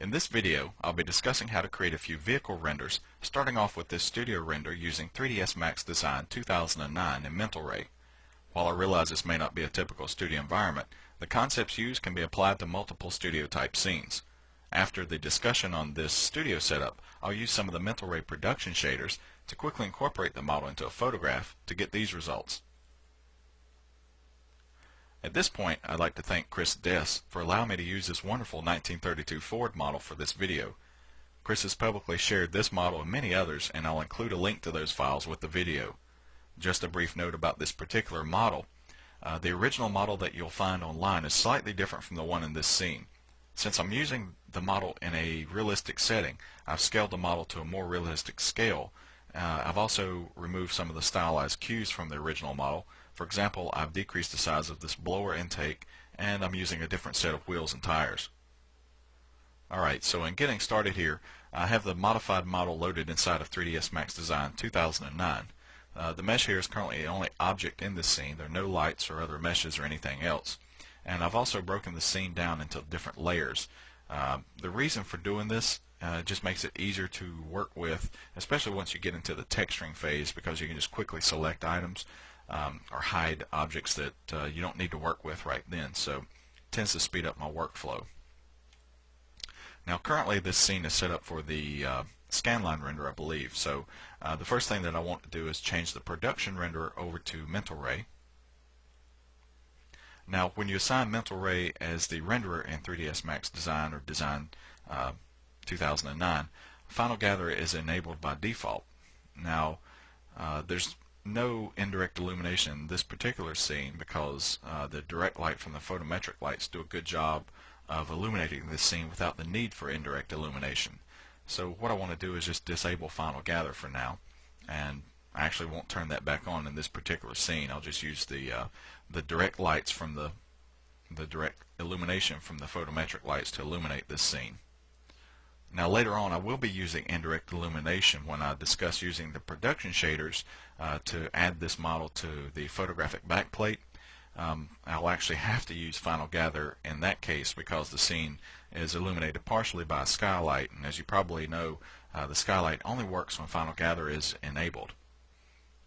In this video, I'll be discussing how to create a few vehicle renders, starting off with this studio render using 3ds Max Design 2009 in Mental Ray. While I realize this may not be a typical studio environment, the concepts used can be applied to multiple studio type scenes. After the discussion on this studio setup, I'll use some of the Mental Ray production shaders to quickly incorporate the model into a photograph to get these results. At this point, I'd like to thank Chris Dess for allowing me to use this wonderful 1932 Ford model for this video. Chris has publicly shared this model and many others, and I'll include a link to those files with the video. Just a brief note about this particular model. The original model that you'll find online is slightly different from the one in this scene. Since I'm using the model in a realistic setting, I've scaled the model to a more realistic scale. I've also removed some of the stylized cues from the original model. For example, I've decreased the size of this blower intake, and I'm using a different set of wheels and tires. Alright, so in getting started here, I have the modified model loaded inside of 3ds Max Design 2009. The mesh here is currently the only object in this scene. There are no lights or other meshes or anything else. And I've also broken the scene down into different layers. The reason for doing this just makes it easier to work with, especially once you get into the texturing phase, because you can just quickly select items or hide objects that you don't need to work with right then. So it tends to speed up my workflow. Now currently this scene is set up for the scanline render, I believe. So the first thing that I want to do is change the production renderer over to Mental Ray. Now when you assign Mental Ray as the renderer in 3ds Max Design or Design 2009, Final Gather is enabled by default. Now there's no indirect illumination in this particular scene because the direct light from the photometric lights do a good job of illuminating this scene without the need for indirect illumination. So what I want to do is just disable Final Gather for now, and I actually won't turn that back on in this particular scene. I'll just use the direct lights from the direct illumination from the photometric lights to illuminate this scene. Now later on I will be using indirect illumination when I discuss using the production shaders to add this model to the photographic backplate. I'll actually have to use Final Gather in that case because the scene is illuminated partially by a skylight, and as you probably know, the skylight only works when Final Gather is enabled.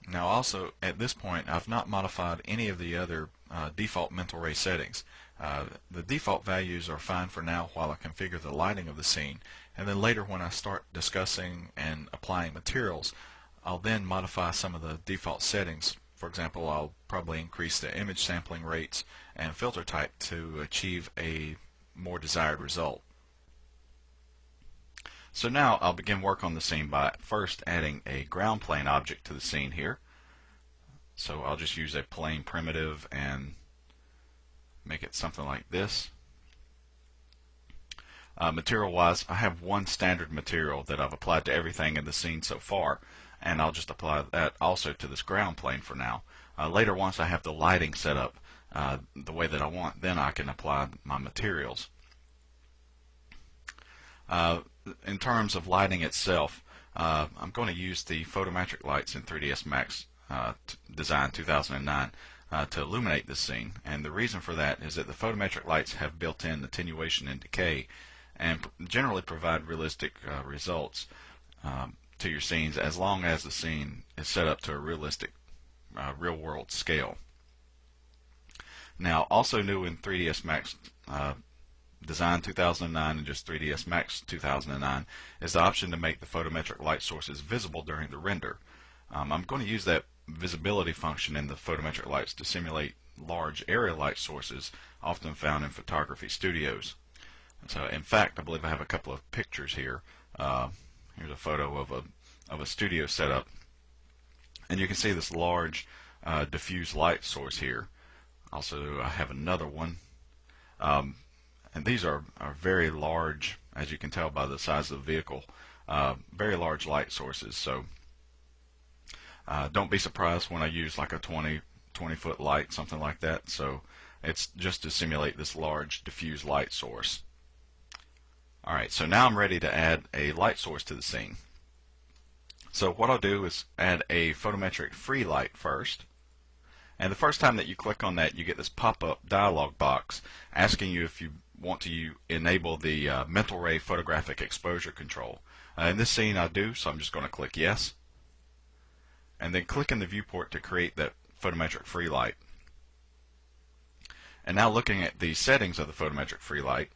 Now also at this point I've not modified any of the other default Mental Ray settings. The default values are fine for now while I configure the lighting of the scene, and then later when I start discussing and applying materials, I'll then modify some of the default settings. For example, I'll probably increase the image sampling rates and filter type to achieve a more desired result. So now I'll begin work on the scene by first adding a ground plane object to the scene here. So I'll just use a plane primitive and make it something like this. Material wise, I have one standard material that I've applied to everything in the scene so far, and I'll just apply that also to this ground plane for now. Later, once I have the lighting set up the way that I want, then I can apply my materials. In terms of lighting itself, I'm going to use the photometric lights in 3ds Max Design 2009 to illuminate this scene, and the reason for that is that the photometric lights have built-in attenuation and decay and generally provide realistic results to your scenes as long as the scene is set up to a realistic real-world scale. Now also new in 3ds Max Design 2009 and just 3ds Max 2009 is the option to make the photometric light sources visible during the render. I'm going to use that visibility function in the photometric lights to simulate large area light sources often found in photography studios. So in fact, I believe I have a couple of pictures here. Here's a photo of a studio setup, and you can see this large diffuse light source here. Also I have another one, and these are very large, as you can tell by the size of the vehicle, very large light sources. So don't be surprised when I use like a 20-foot light, something like that. So it's just to simulate this large diffuse light source. Alright, so now I'm ready to add a light source to the scene. So what I'll do is add a photometric free light first, and the first time that you click on that you get this pop-up dialog box asking you if you want to enable the mental ray photographic exposure control. In this scene I do, so I'm just going to click yes, and then click in the viewport to create that photometric free light. And now looking at the settings of the photometric free light,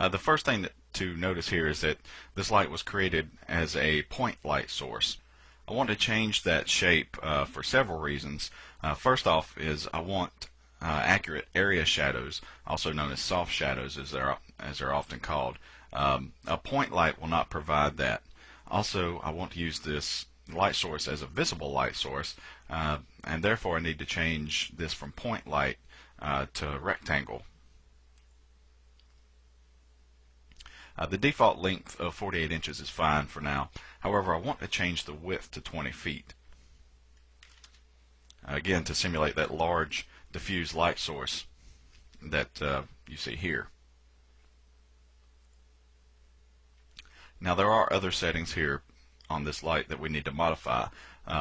the first thing to notice here is that this light was created as a point light source. I want to change that shape for several reasons. First off is I want accurate area shadows, also known as soft shadows as they're often called. A point light will not provide that. Also, I want to use this light source as a visible light source, and therefore I need to change this from point light to rectangle. The default length of 48 inches is fine for now. However, I want to change the width to 20 feet. Again, to simulate that large diffuse light source that you see here. Now there are other settings here on this light that we need to modify.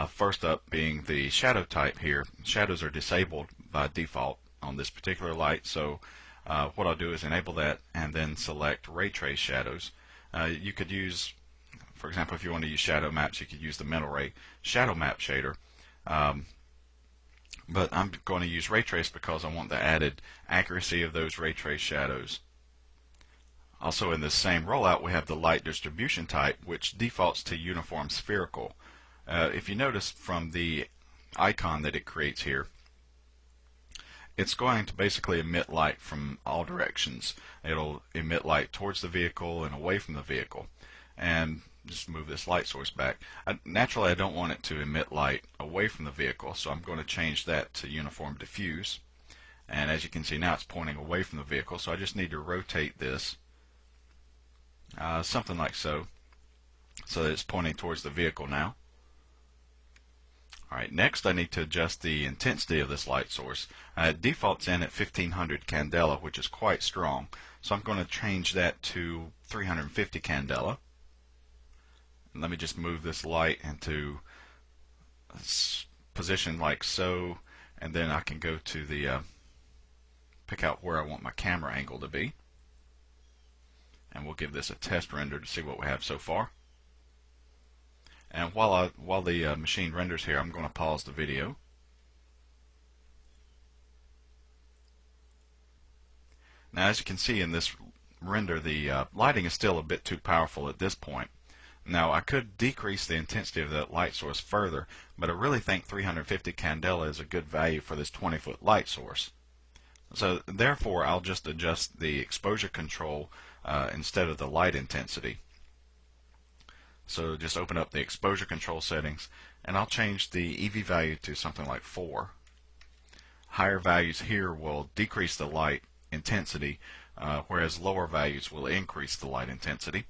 First up being the shadow type here. Shadows are disabled by default on this particular light, so what I'll do is enable that and then select ray trace shadows. You could use, for example, if you want to use shadow maps, you could use the mental ray shadow map shader. But I'm going to use ray trace because I want the added accuracy of those ray trace shadows. Also in this same rollout we have the light distribution type, which defaults to uniform spherical. If you notice from the icon that it creates here, it's going to basically emit light from all directions. It'll emit light towards the vehicle and away from the vehicle. And just move this light source back. Naturally I don't want it to emit light away from the vehicle, so I'm going to change that to uniform diffuse. And as you can see now it's pointing away from the vehicle, so I just need to rotate this something like so that it's pointing towards the vehicle now. Alright, next I need to adjust the intensity of this light source. It defaults in at 1500 candela, which is quite strong, so I'm going to change that to 350 candela. And let me just move this light into a position like so, and then I can go to the pick out where I want my camera angle to be. And we'll give this a test render to see what we have so far. And while the machine renders here, I'm going to pause the video. Now as you can see in this render, the lighting is still a bit too powerful at this point. Now I could decrease the intensity of that light source further, but I really think 350 candela is a good value for this 20-foot light source. So therefore I'll just adjust the exposure control instead of the light intensity. So just open up the exposure control settings, and I'll change the EV value to something like 4. Higher values here will decrease the light intensity, whereas lower values will increase the light intensity.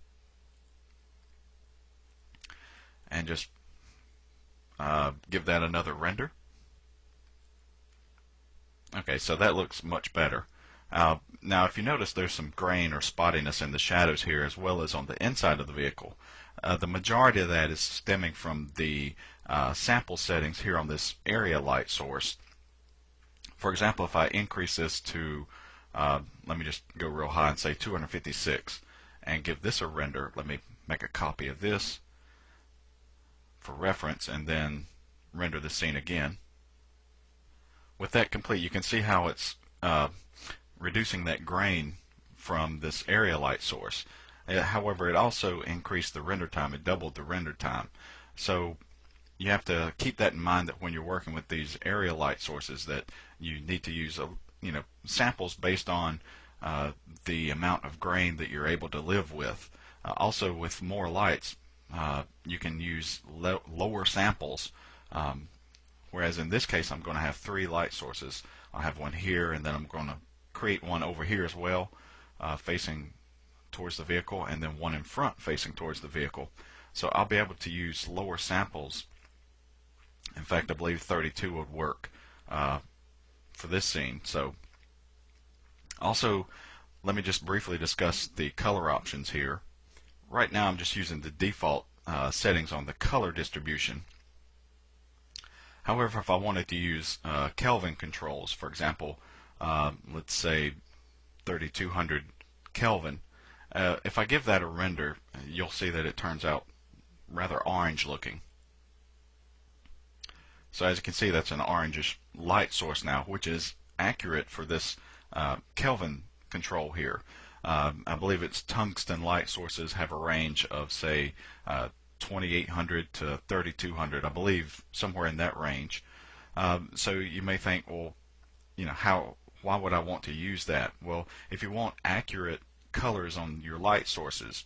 And just give that another render. Okay, so that looks much better. Now if you notice, there's some grain or spottiness in the shadows here as well as on the inside of the vehicle. The majority of that is stemming from the sample settings here on this area light source. For example, if I increase this to, let me just go real high and say 256 and give this a render. Let me make a copy of this for reference and then render the scene again. With that complete, you can see how it's reducing that grain from this area light source. However, it also increased the render time. It doubled the render time. So you have to keep that in mind, that when you're working with these area light sources, that you need to use samples based on the amount of grain that you're able to live with. Also, with more lights, you can use lower samples. Whereas in this case, I'm going to have 3 light sources. I'll have one here, and then I'm going to create one over here as well, facing towards the vehicle, and then one in front facing towards the vehicle. So I'll be able to use lower samples. In fact, I believe 32 would work for this scene. So also, let me just briefly discuss the color options here. Right now I'm just using the default settings on the color distribution. However, if I wanted to use Kelvin controls, for example, let's say 3200 Kelvin, if I give that a render, you'll see that it turns out rather orange looking. So as you can see, that's an orangish light source now, which is accurate for this Kelvin control here. I believe its tungsten light sources have a range of, say, 2800 to 3200, I believe somewhere in that range. So you may think, well, why would I want to use that? Well, if you want accurate colors on your light sources,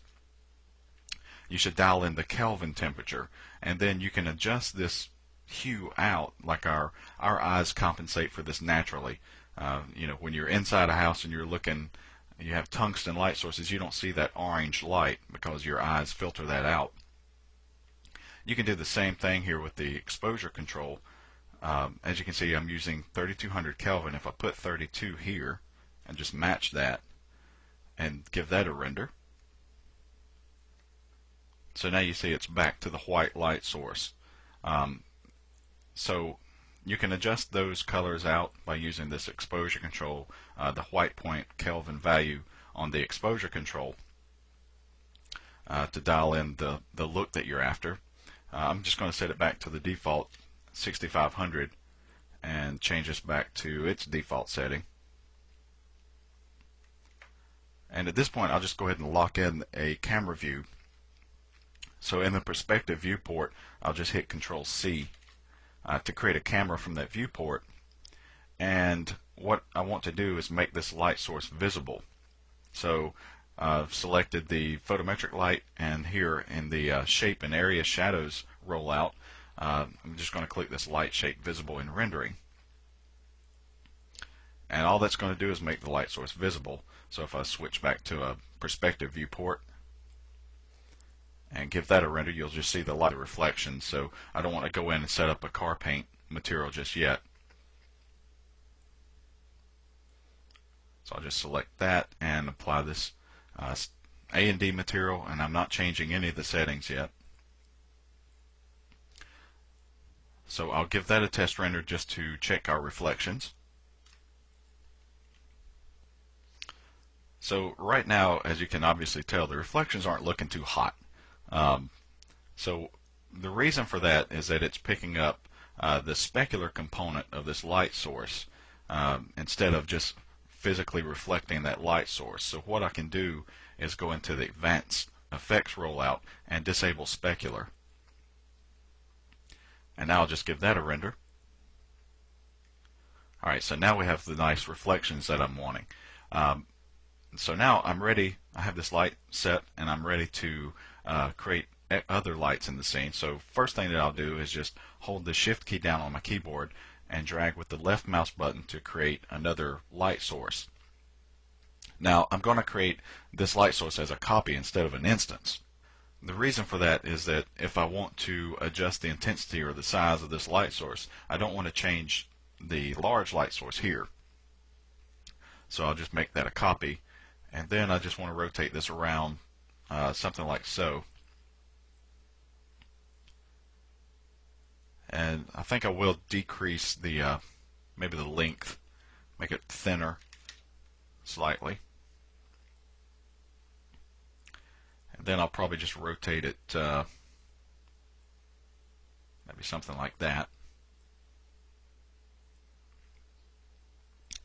you should dial in the Kelvin temperature, and then you can adjust this hue out like our eyes compensate for this naturally. When you're inside a house and you have tungsten light sources, you don't see that orange light because your eyes filter that out. You can do the same thing here with the exposure control. As you can see, I'm using 3200 Kelvin. If I put 32 here and just match that and give that a render, so now you see it's back to the white light source. So you can adjust those colors out by using this exposure control, the white point Kelvin value on the exposure control, to dial in the look that you're after. I'm just going to set it back to the default 6500 and change this back to its default setting. And at this point, I'll just go ahead and lock in a camera view. So in the perspective viewport, I'll just hit Control C to create a camera from that viewport. And what I want to do is make this light source visible. So I've selected the photometric light, and here in the shape and area shadows rollout, I'm just going to click this light shape visible in rendering. And all that's going to do is make the light source visible. So if I switch back to a perspective viewport and give that a render, you'll just see the light reflection. So I don't want to go in and set up a car paint material just yet. So I'll just select that and apply this A&D material, and I'm not changing any of the settings yet. So I'll give that a test render just to check our reflections. So right now, as you can obviously tell, the reflections aren't looking too hot. So the reason for that is that it's picking up the specular component of this light source instead of just physically reflecting that light source. So what I can do is go into the Advanced Effects rollout and disable specular. And now I'll just give that a render. Alright, so now we have the nice reflections that I'm wanting. So now I'm ready. I have this light set, and I'm ready to create other lights in the scene. So first thing that I'll do is just hold the Shift key down on my keyboard and drag with the left mouse button to create another light source. Now I'm going to create this light source as a copy instead of an instance. The reason for that is that if I want to adjust the intensity or the size of this light source, I don't want to change the large light source here. So I'll just make that a copy, and then I just want to rotate this around something like so. And I think I will decrease the maybe the length, make it thinner slightly. And then I'll probably just rotate it maybe something like that.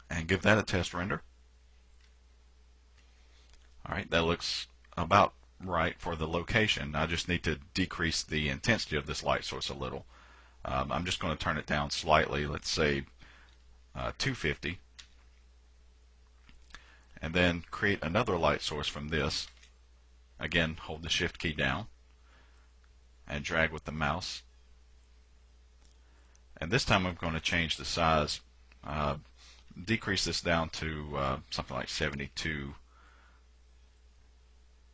And give that a test render. Alright, that looks about right for the location. I just need to decrease the intensity of this light source a little. I'm just going to turn it down slightly, let's say 250, and then create another light source from this. Again, hold the Shift key down and drag with the mouse, and this time I'm going to change the size, decrease this down to something like 72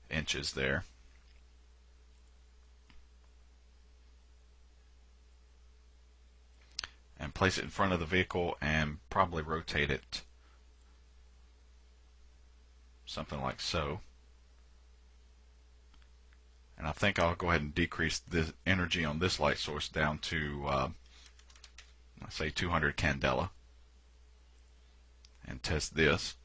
inches there. And place it in front of the vehicle and probably rotate it something like so. And I think I'll go ahead and decrease the energy on this light source down to let's say 200 candela, and test this.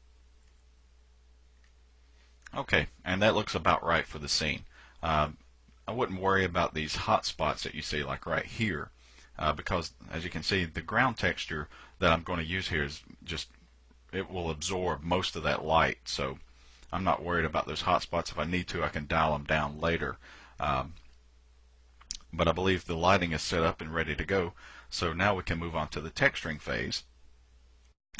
Okay, and that looks about right for the scene. I wouldn't worry about these hot spots that you see, like right here, because as you can see, the ground texture that I'm going to use here is just, it will absorb most of that light, so I'm not worried about those hot spots. If I need to, I can dial them down later. But I believe the lighting is set up and ready to go, so now we can move on to the texturing phase.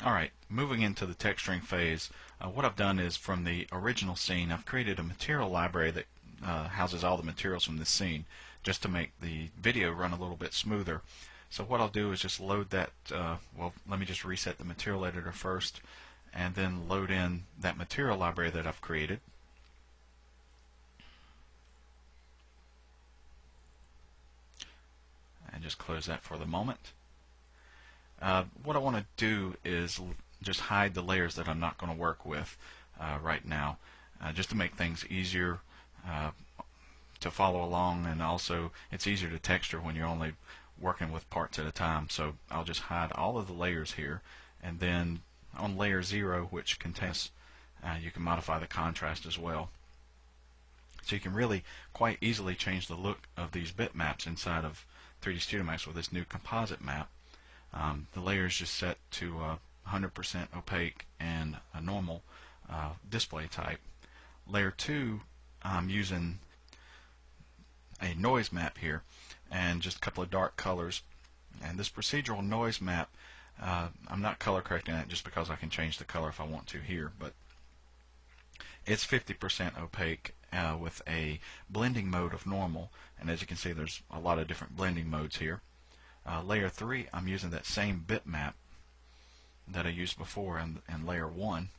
Alright, moving into the texturing phase, what I've done is from the original scene, I've created a material library that houses all the materials from this scene, just to make the video run a little bit smoother. So what I'll do is just load that, well, let me just reset the material editor first, and then load in that material library that I've created. And just close that for the moment. What I want to do is just hide the layers that I'm not going to work with right now, just to make things easier to follow along, and also it's easier to texture when you're only working with parts at a time. So I'll just hide all of the layers here, and then on layer 0, which contains, you can modify the contrast as well. So you can really quite easily change the look of these bitmaps inside of 3D Studio Max with this new composite map. The layer is just set to 100% opaque and a normal display type. Layer 2, I'm using a noise map here and just a couple of dark colors. And this procedural noise map, I'm not color correcting it just because I can change the color if I want to here, but it's 50% opaque with a blending mode of normal, and as you can see, there's a lot of different blending modes here. Layer 3, I'm using that same bitmap that I used before in layer 1,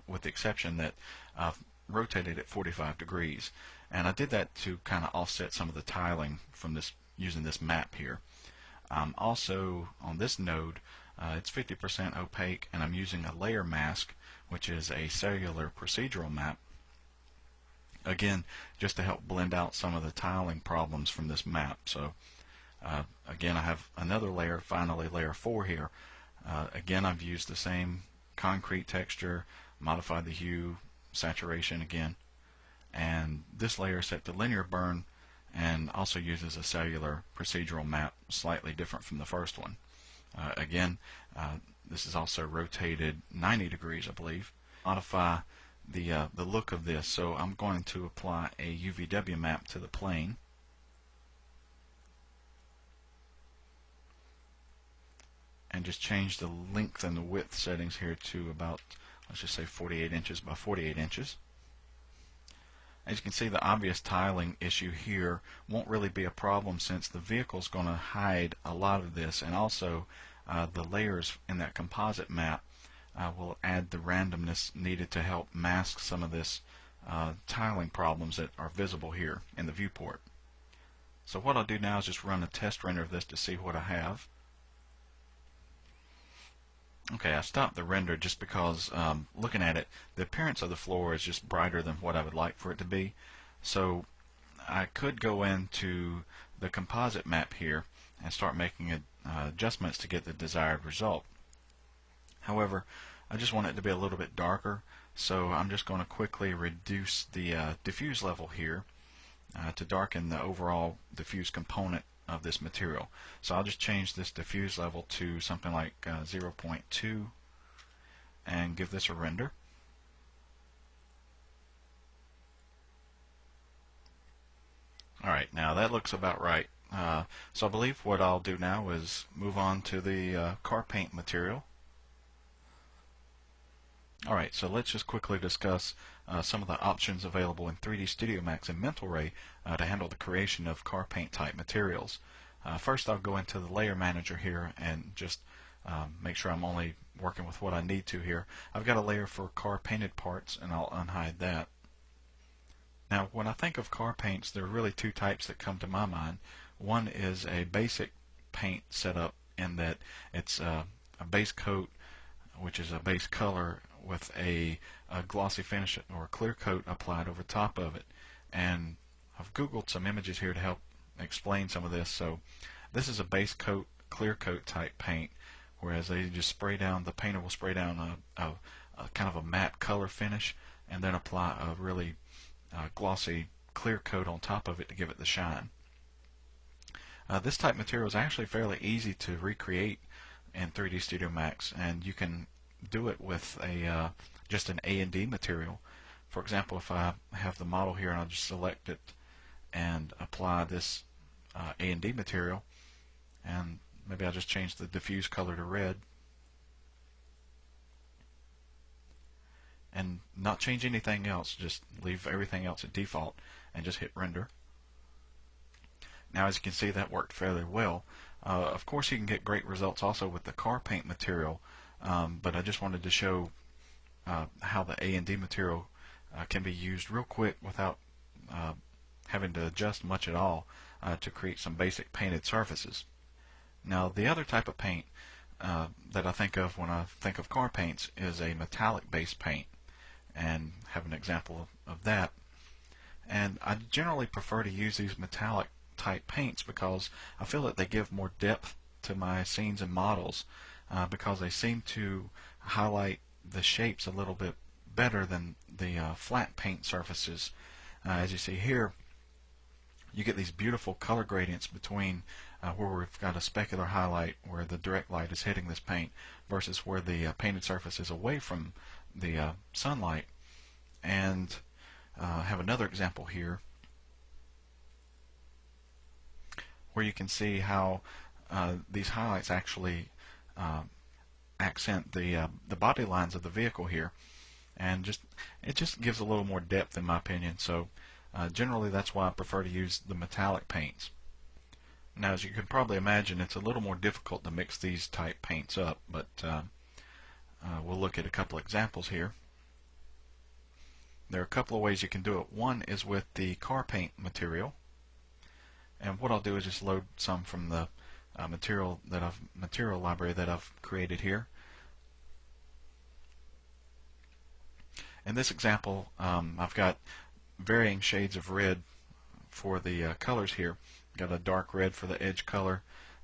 with the exception that I've rotated it 45 degrees, and I did that to kind of offset some of the tiling from this, using this map here. Also on this node, it's 50% opaque, and I'm using a layer mask, which is a cellular procedural map, again just to help blend out some of the tiling problems from this map. So again, I have another layer, finally layer 4 here. Again, I've used the same concrete texture, modified the hue, saturation again, and this layer is set to linear burn and also uses a cellular procedural map, slightly different from the first one. Again, this is also rotated 90 degrees, I believe. Modify the look of this, so I'm going to apply a UVW map to the plane. And just change the length and the width settings here to about, let's just say 48 inches by 48 inches. As you can see, the obvious tiling issue here won't really be a problem since the vehicle is going to hide a lot of this, and also the layers in that composite map will add the randomness needed to help mask some of this tiling problems that are visible here in the viewport. So what I'll do now is just run a test render of this to see what I have. Okay, I stopped the render just because looking at it, the appearance of the floor is just brighter than what I would like for it to be. So I could go into the composite map here and start making adjustments to get the desired result. However, I just want it to be a little bit darker, so I'm just going to quickly reduce the diffuse level here to darken the overall diffuse component of this material. So I'll just change this diffuse level to something like 0.2 and give this a render. Alright, now that looks about right. So I believe what I'll do now is move on to the car paint material. Alright, so let's just quickly discuss some of the options available in 3D Studio Max and Mental Ray to handle the creation of car paint type materials. First, I'll go into the layer manager here and just make sure I'm only working with what I need to here. I've got a layer for car painted parts, and I'll unhide that. Now, when I think of car paints, there are really two types that come to my mind. One is a basic paint setup in that it's a base coat, which is a base color with a glossy finish or a clear coat applied over top of it. And I've googled some images here to help explain some of this. So This is a base coat, clear coat type paint, whereas they just spray down, the painter will spray down a kind of a matte color finish and then apply a really glossy clear coat on top of it to give it the shine. This type material is actually fairly easy to recreate in 3D Studio Max, and you can do it with just an A&D material. For example, if I have the model here and I'll just select it and apply this A&D material, and maybe I'll just change the diffuse color to red and not change anything else, just leave everything else at default and just hit render. Now, as you can see, that worked fairly well. Of course, you can get great results also with the car paint material, but I just wanted to show how the A&D material can be used real quick without having to adjust much at all to create some basic painted surfaces. Now, the other type of paint that I think of when I think of car paints is a metallic based paint, and have an example of that. And I generally prefer to use these metallic type paints because I feel that they give more depth to my scenes and models, because they seem to highlight the shapes a little bit better than the flat paint surfaces. As you see here, you get these beautiful color gradients between where we've got a specular highlight where the direct light is hitting this paint versus where the painted surface is away from the sunlight. And I have another example here where you can see how these highlights actually accent the body lines of the vehicle here, and it just gives a little more depth in my opinion. So generally that's why I prefer to use the metallic paints. Now, as you can probably imagine, it's a little more difficult to mix these type paints up, but we'll look at a couple examples here. There are a couple of ways you can do it. One is with the car paint material, and what I'll do is just load some from the material library that I've created here. In this example, I've got varying shades of red for the colors here. Got a dark red for the edge color,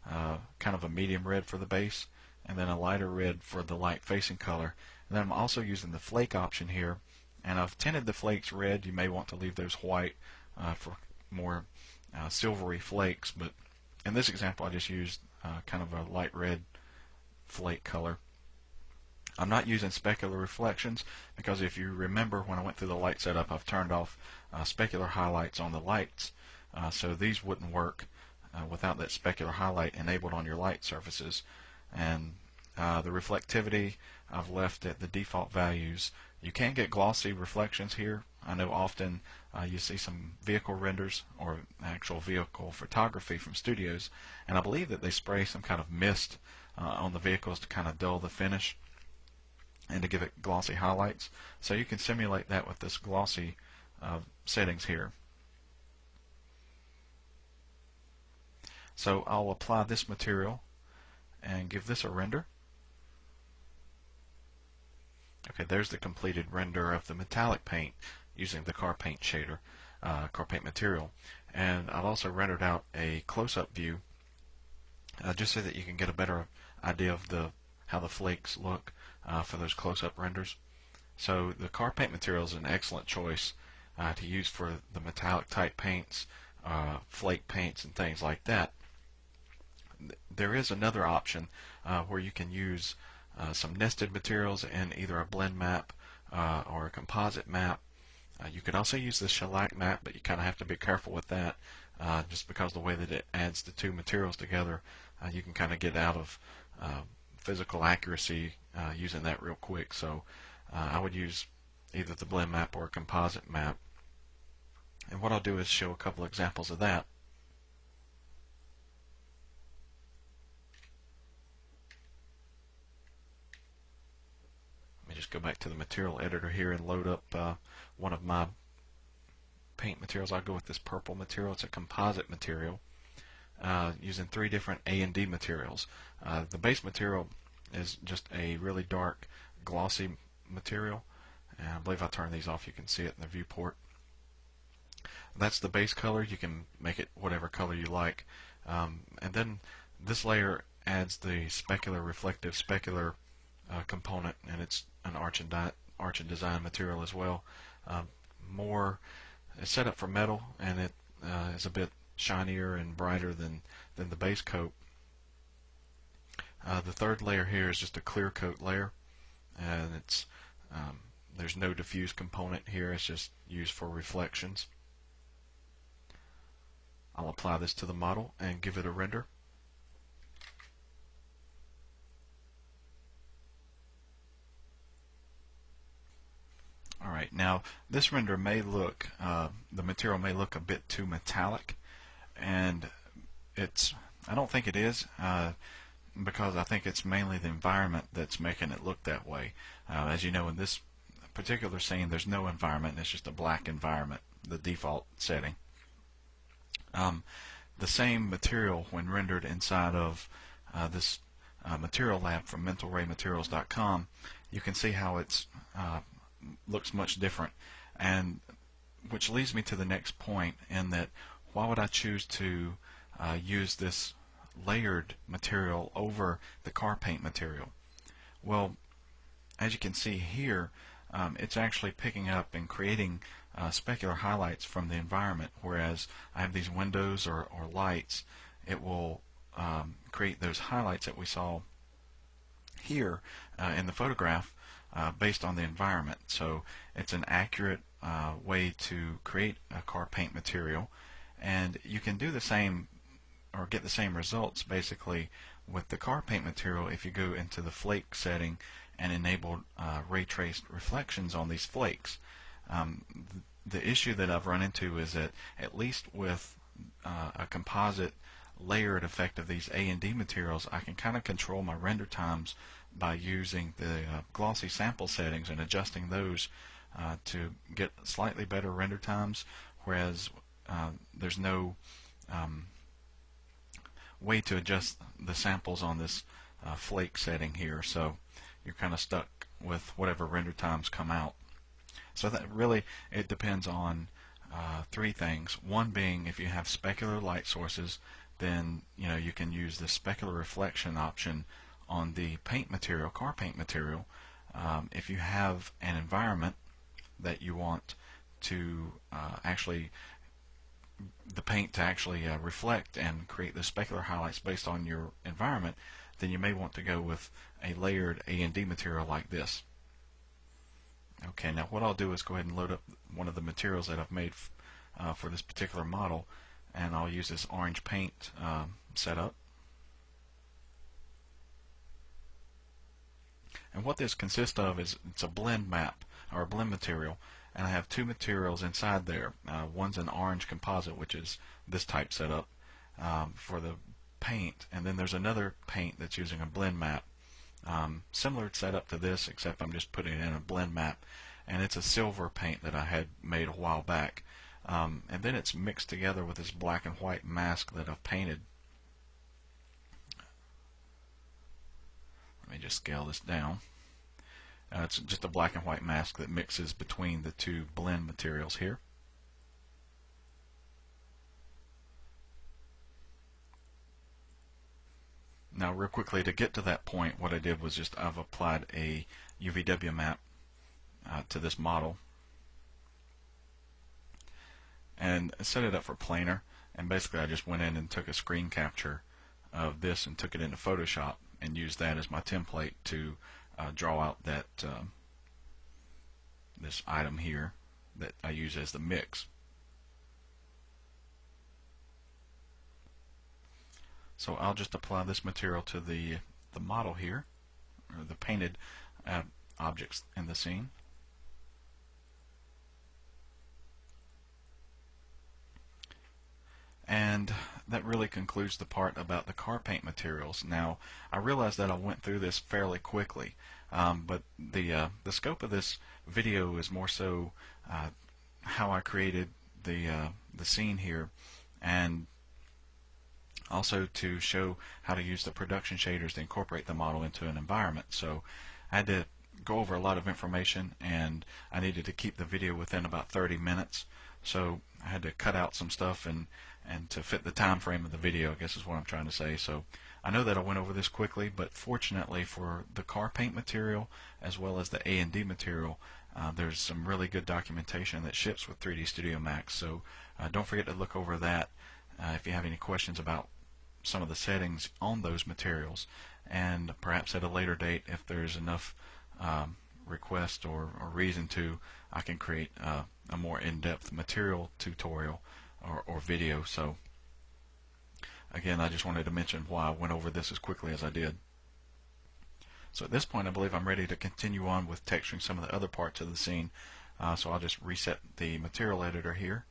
kind of a medium red for the base, and then a lighter red for the light facing color. And then I'm also using the flake option here, and I've tinted the flakes red. You may want to leave those white for more silvery flakes, but in this example I just used kind of a light red flake color. I'm not using specular reflections because if you remember when I went through the light setup, I've turned off specular highlights on the lights, so these wouldn't work without that specular highlight enabled on your light surfaces. And the reflectivity I've left at the default values. You can get glossy reflections here. I know often you see some vehicle renders or actual vehicle photography from studios, and I believe that they spray some kind of mist on the vehicles to kind of dull the finish and to give it glossy highlights. So you can simulate that with this glossy settings here. So I'll apply this material and give this a render. Okay, there's the completed render of the metallic paint using the car paint shader, car paint material. And I've also rendered out a close-up view just so that you can get a better idea of how the flakes look for those close-up renders. So the car paint material is an excellent choice to use for the metallic type paints, flake paints, and things like that. There is another option where you can use some nested materials in either a blend map or a composite map. You could also use the shellac map, but you kind of have to be careful with that just because the way that it adds the two materials together, you can kind of get out of physical accuracy using that real quick. So I would use either the blend map or a composite map. And what I'll do is show a couple examples of that. Let me just go back to the material editor here and load up one of my paint materials. I'll go with this purple material. It's a composite material using 3 different A&D materials. The base material is just a really dark glossy material, and I believe I turn these off. You can see it in the viewport. That's the base color. You can make it whatever color you like. And then this layer adds the specular reflective specular component, and it's an arch and design material as well. More it's set up for metal, and it is a bit shinier and brighter than the base coat. The third layer here is just a clear coat layer, and it's there's no diffuse component here. It's just used for reflections. I'll apply this to the model and give it a render. Alright, now this render may look, the material may look a bit too metallic, and I don't think it is, because I think it's mainly the environment that's making it look that way. As you know, in this particular scene there's no environment, it's just a black environment, the default setting. The same material, when rendered inside of this material lab from mentalraymaterials.com, you can see how it's looks much different, and which leads me to the next point, in that why would I choose to use this layered material over the car paint material? Well, as you can see here, it's actually picking up and creating specular highlights from the environment, whereas I have these windows or lights, it will create those highlights that we saw here in the photograph based on the environment. So it's an accurate way to create a car paint material, and you can do the same or get the same results basically with the car paint material if you go into the flake setting and enable ray traced reflections on these flakes. The issue that I've run into is that, at least with a composite layered effect of these A and D materials, I can kind of control my render times by using the glossy sample settings and adjusting those to get slightly better render times, whereas there's no way to adjust the samples on this flake setting here, so you're kind of stuck with whatever render times come out. So that really, it depends on three things. One being, if you have specular light sources, then you can use the specular reflection option on the paint material, car paint material. If you have an environment that you want to the paint to actually reflect and create the specular highlights based on your environment, then you may want to go with a layered A and D material like this. Okay, now what I'll do is go ahead and load up one of the materials that I've made for this particular model, and I'll use this orange paint setup. And what this consists of is, it's a blend map, or a blend material, and I have two materials inside there. One's an orange composite, which is this type setup for the paint, and then there's another paint that's using a blend map. Similar setup to this, except I'm just putting it in a blend map, and it's a silver paint that I had made a while back, and then it's mixed together with this black and white mask that I've painted. Let me just scale this down. It's just a black and white mask that mixes between the two blend materials here. Now, real quickly, to get to that point, what I did was just I've applied a UVW map to this model and set it up for planar, and basically I just went in and took a screen capture of this and took it into Photoshop and used that as my template to draw out that this item here that I use as the mix. So I'll just apply this material to the model here, or the painted objects in the scene. And that really concludes the part about the car paint materials. Now, I realize that I went through this fairly quickly, but the scope of this video is more so how I created the scene here, and also to show how to use the production shaders to incorporate the model into an environment. So I had to go over a lot of information, and I needed to keep the video within about 30 minutes. So I had to cut out some stuff and to fit the time frame of the video, I guess is what I'm trying to say. So I know that I went over this quickly, but fortunately for the car paint material as well as the A&D material, there's some really good documentation that ships with 3D Studio Max. So don't forget to look over that if you have any questions about some of the settings on those materials, and perhaps at a later date, if there's enough request or reason to, I can create a more in-depth material tutorial or video. So again, I just wanted to mention why I went over this as quickly as I did. So at this point, I believe I'm ready to continue on with texturing some of the other parts of the scene. So I'll just reset the material editor here.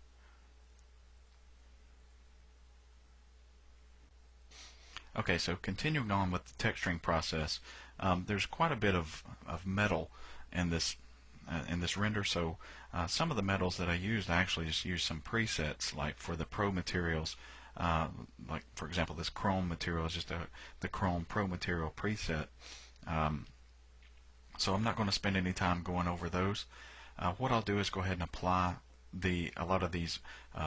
Okay, so continuing on with the texturing process, there's quite a bit of metal in this render. So some of the metals that I used, I actually just used some presets, like for the Pro materials. Like for example, this chrome material is just the Chrome Pro material preset. So I'm not going to spend any time going over those. What I'll do is go ahead and apply a lot of these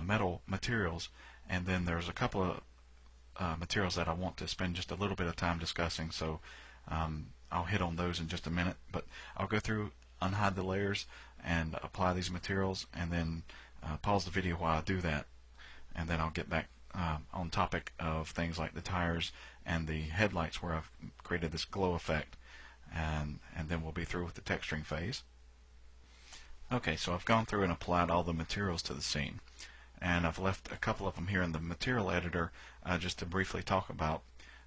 metal materials, and then there's a couple of materials that I want to spend just a little bit of time discussing. So I'll hit on those in just a minute, but I'll go through, unhide the layers, and apply these materials, and then pause the video while I do that, and then I'll get back on topic of things like the tires and the headlights, where I've created this glow effect, and then we'll be through with the texturing phase. Okay, so I've gone through and applied all the materials to the scene, and I've left a couple of them here in the material editor just to briefly talk about.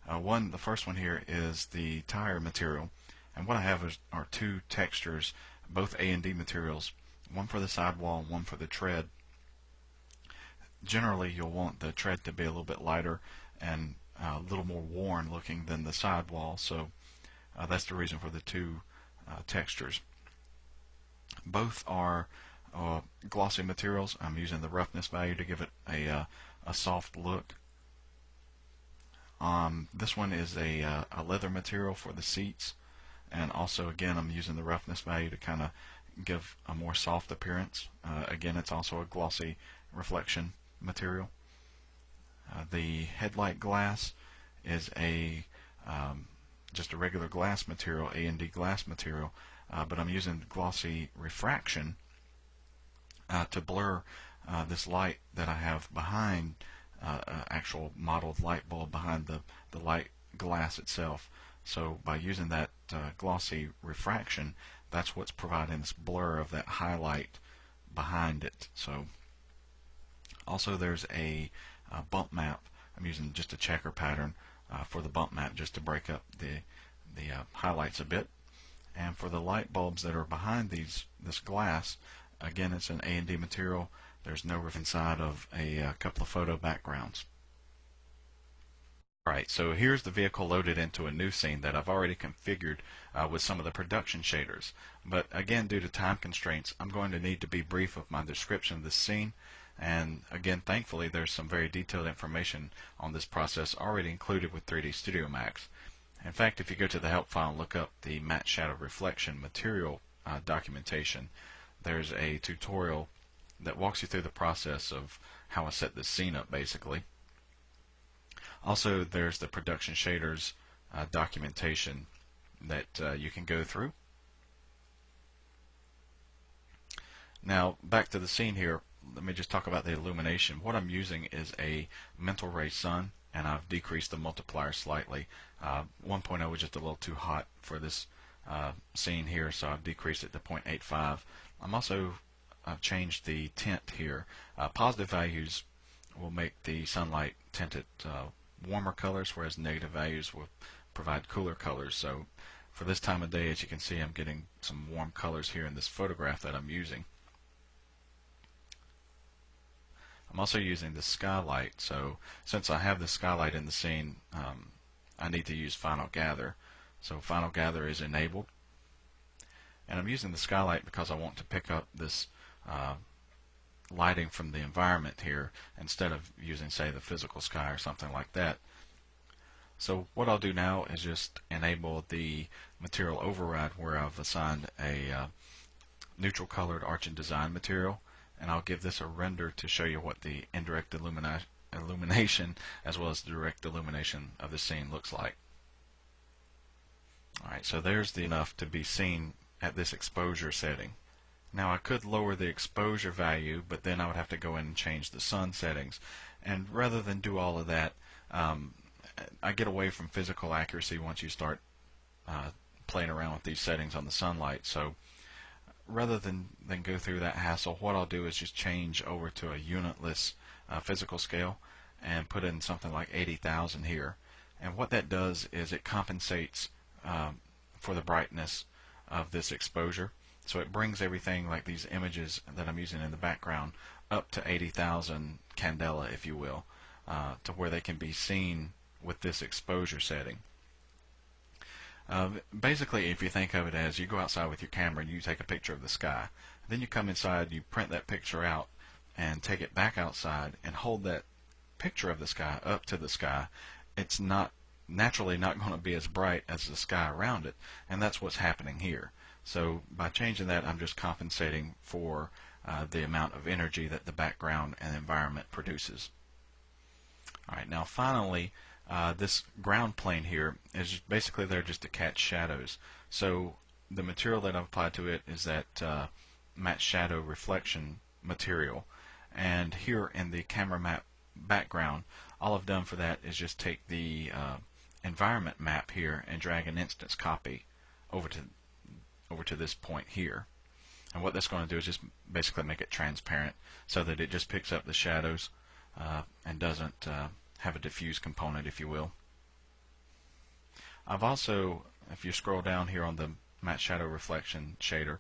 The first one here is the tire material, and what I have are two textures, both A&D materials, one for the sidewall and one for the tread. Generally, you'll want the tread to be a little bit lighter and a little more worn looking than the sidewall, so that's the reason for the two textures. Both are glossy materials. I'm using the roughness value to give it a soft look. This one is a leather material for the seats, and also again I'm using the roughness value to kind of give a more soft appearance. Again, it's also a glossy reflection material. The headlight glass is just a regular glass material, A&D glass material, but I'm using glossy refraction to blur this light that I have behind actual modeled light bulb behind the light glass itself. So by using that glossy refraction, that's what's providing this blur of that highlight behind it. So also there's a bump map. I'm using just a checker pattern for the bump map just to break up the highlights a bit. And for the light bulbs that are behind this glass, again, it's an A&D material. There's no roof inside of a couple of photo backgrounds. Alright, so here's the vehicle loaded into a new scene that I've already configured with some of the production shaders. But again, due to time constraints, I'm going to need to be brief with my description of this scene. And again, thankfully, there's some very detailed information on this process already included with 3D Studio Max. In fact, if you go to the help file and look up the matte shadow reflection material documentation, there's a tutorial that walks you through the process of how I set this scene up, basically. Also, there's the production shaders documentation that you can go through. Now, back to the scene here. Let me just talk about the illumination. What I'm using is a mental ray sun, and I've decreased the multiplier slightly. 1.0 was just a little too hot for this scene here, so I've decreased it to 0.85. I've changed the tint here. Positive values will make the sunlight tinted warmer colors, whereas negative values will provide cooler colors. So for this time of day, as you can see, I'm getting some warm colors here in this photograph that I'm using. I'm also using the skylight, so since I have the skylight in the scene, I need to use Final Gather. So Final Gather is enabled, and I'm using the skylight because I want to pick up this lighting from the environment here instead of using, say, the physical sky or something like that. So what I'll do now is just enable the material override, where I've assigned a neutral colored arch and design material, and I'll give this a render to show you what the indirect illumination as well as direct illumination of the scene looks like. Alright, so there's the enough to be seen at this exposure setting. Now I could lower the exposure value, but then I would have to go in and change the sun settings. And rather than do all of that, I get away from physical accuracy once you start playing around with these settings on the sunlight. So rather than go through that hassle, what I'll do is just change over to a unitless physical scale and put in something like 80,000 here. And what that does is it compensates for the brightness of this exposure. So it brings everything like these images that I'm using in the background up to 80,000 candela, if you will, to where they can be seen with this exposure setting. Basically, if you think of it as you go outside with your camera and you take a picture of the sky, then you come inside, you print that picture out and take it back outside and hold that picture of the sky up to the sky, it's naturally not going to be as bright as the sky around it, and that's what's happening here. So by changing that, I'm just compensating for the amount of energy that the background and environment produces. Alright, now finally, this ground plane here is basically there just to catch shadows. So the material that I've applied to it is that matte shadow reflection material. And here in the camera map background, all I've done for that is just take the environment map here and drag an instance copy over to this point here. And what that's going to do is just basically make it transparent so that it just picks up the shadows and doesn't have a diffuse component, if you will. I've also, if you scroll down here on the matte shadow reflection shader,